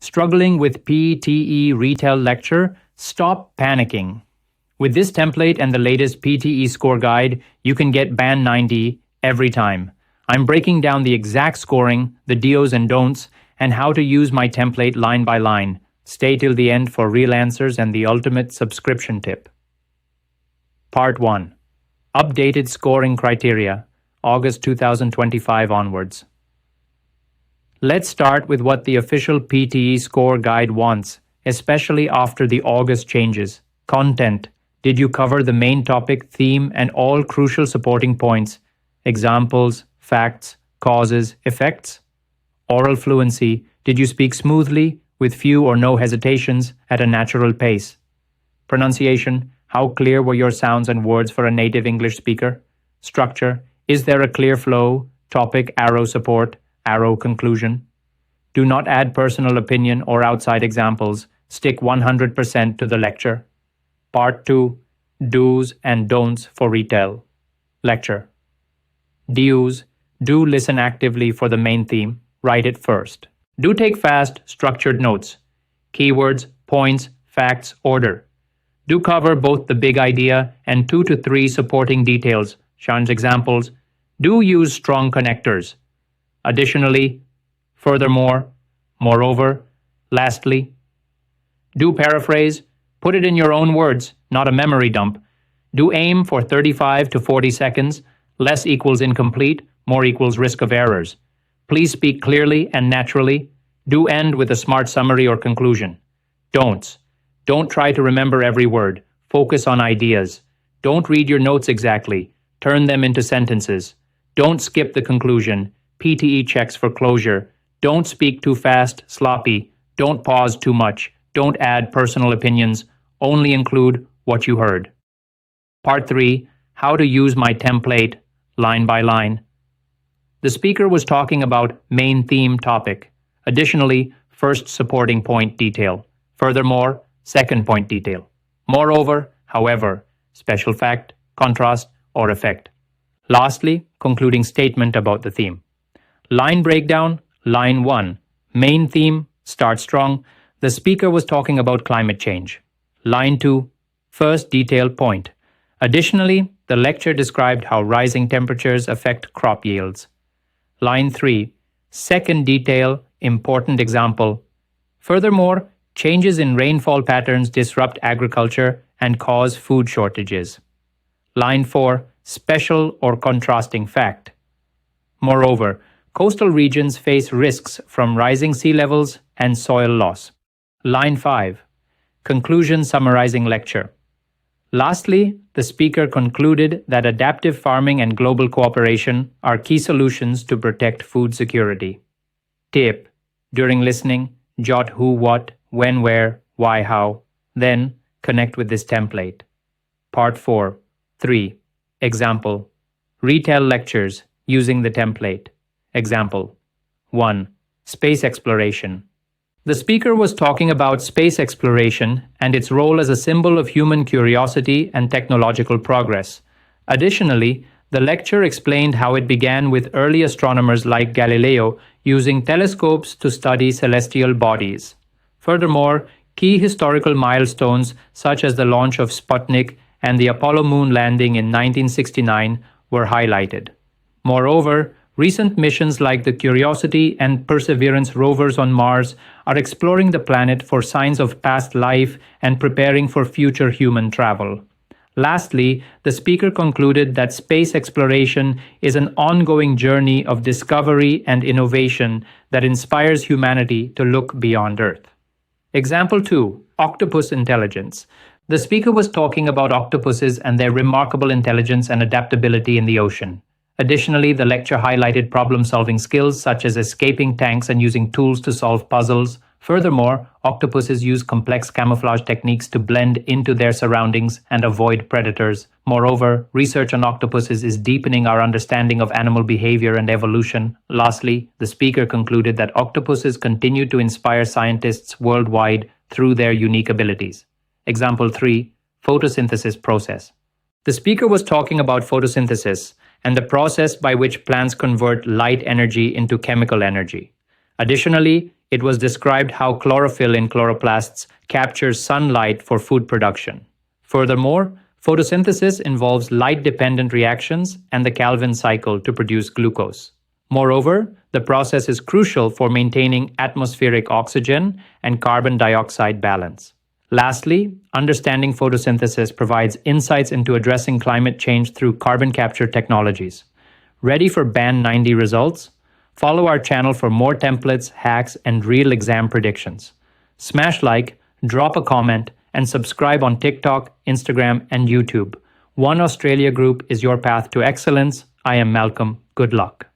Struggling with PTE Retell Lecture? Stop panicking. With this template and the latest PTE score guide, you can get band 90 every time. I'm breaking down the exact scoring, the do's and don'ts, and how to use my template line by line. Stay till the end for real answers and the ultimate subscription tip. Part 1. Updated scoring criteria, August 2025 onwards. Let's start with what the official PTE score guide wants, especially after the August changes. Content. Did you cover the main topic, theme, and all crucial supporting points? Examples, facts, causes, effects? Oral fluency. Did you speak smoothly, with few or no hesitations, at a natural pace? Pronunciation. How clear were your sounds and words for a native English speaker? Structure. Is there a clear flow? Topic, arrow support, arrow conclusion. Do not add personal opinion or outside examples. Stick 100% to the lecture. Part 2. Do's and don'ts for Retell Lecture. Do's. Do listen actively for the main theme. Write it first. Do take fast, structured notes. Keywords, points, facts, order. Do cover both the big idea and 2 to 3 supporting details. Sean's examples. Do use strong connectors. Additionally, furthermore, moreover, lastly. Do paraphrase. Put it in your own words, not a memory dump. Do aim for 35 to 40 seconds. Less equals incomplete, more equals risk of errors. Please speak clearly and naturally. Do end with a smart summary or conclusion. Don'ts. Don't try to remember every word. Focus on ideas. Don't read your notes exactly. Turn them into sentences. Don't skip the conclusion. PTE checks for closure. Don't speak too fast, sloppy. Don't pause too much. Don't add personal opinions. Only include what you heard. Part 3. How to use my template, line by line. The speaker was talking about main theme topic. Additionally, first supporting point detail. Furthermore, second point detail. Moreover, however, special fact, contrast, or effect. Lastly, concluding statement about the theme. Line breakdown, line 1. Main theme, start strong. The speaker was talking about climate change. Line 2. First detail point. Additionally, the lecture described how rising temperatures affect crop yields. Line 3. Second detail, important example. Furthermore, changes in rainfall patterns disrupt agriculture and cause food shortages. Line 4. Special or contrasting fact. Moreover, coastal regions face risks from rising sea levels and soil loss. Line 5. Conclusion summarizing lecture. Lastly, the speaker concluded that adaptive farming and global cooperation are key solutions to protect food security. Tip. During listening, jot who, what, when, where, why, how. Then, connect with this template. Part 4. 3. Example. Retell lectures using the template. Example. 1. Space exploration. The speaker was talking about space exploration and its role as a symbol of human curiosity and technological progress. Additionally, the lecture explained how it began with early astronomers like Galileo using telescopes to study celestial bodies. Furthermore, key historical milestones such as the launch of Sputnik and the Apollo moon landing in 1969 were highlighted. Moreover, recent missions like the Curiosity and Perseverance rovers on Mars are exploring the planet for signs of past life and preparing for future human travel. Lastly, the speaker concluded that space exploration is an ongoing journey of discovery and innovation that inspires humanity to look beyond Earth. Example 2. Octopus intelligence. The speaker was talking about octopuses and their remarkable intelligence and adaptability in the ocean. Additionally, the lecture highlighted problem-solving skills such as escaping tanks and using tools to solve puzzles. Furthermore, octopuses use complex camouflage techniques to blend into their surroundings and avoid predators. Moreover, research on octopuses is deepening our understanding of animal behavior and evolution. Lastly, the speaker concluded that octopuses continue to inspire scientists worldwide through their unique abilities. Example 3. Photosynthesis process. The speaker was talking about photosynthesis and the process by which plants convert light energy into chemical energy. Additionally, It was described how chlorophyll in chloroplasts captures sunlight for food production. Furthermore, photosynthesis involves light-dependent reactions and the Calvin cycle to produce glucose. Moreover, the process is crucial for maintaining atmospheric oxygen and carbon dioxide balance. Lastly, understanding photosynthesis provides insights into addressing climate change through carbon capture technologies. Ready for Band 90 results? Follow our channel for more templates, hacks, and real exam predictions. Smash like, drop a comment, and subscribe on TikTok, Instagram, and YouTube. One Australia Group is your path to excellence. I am Malcolm. Good luck.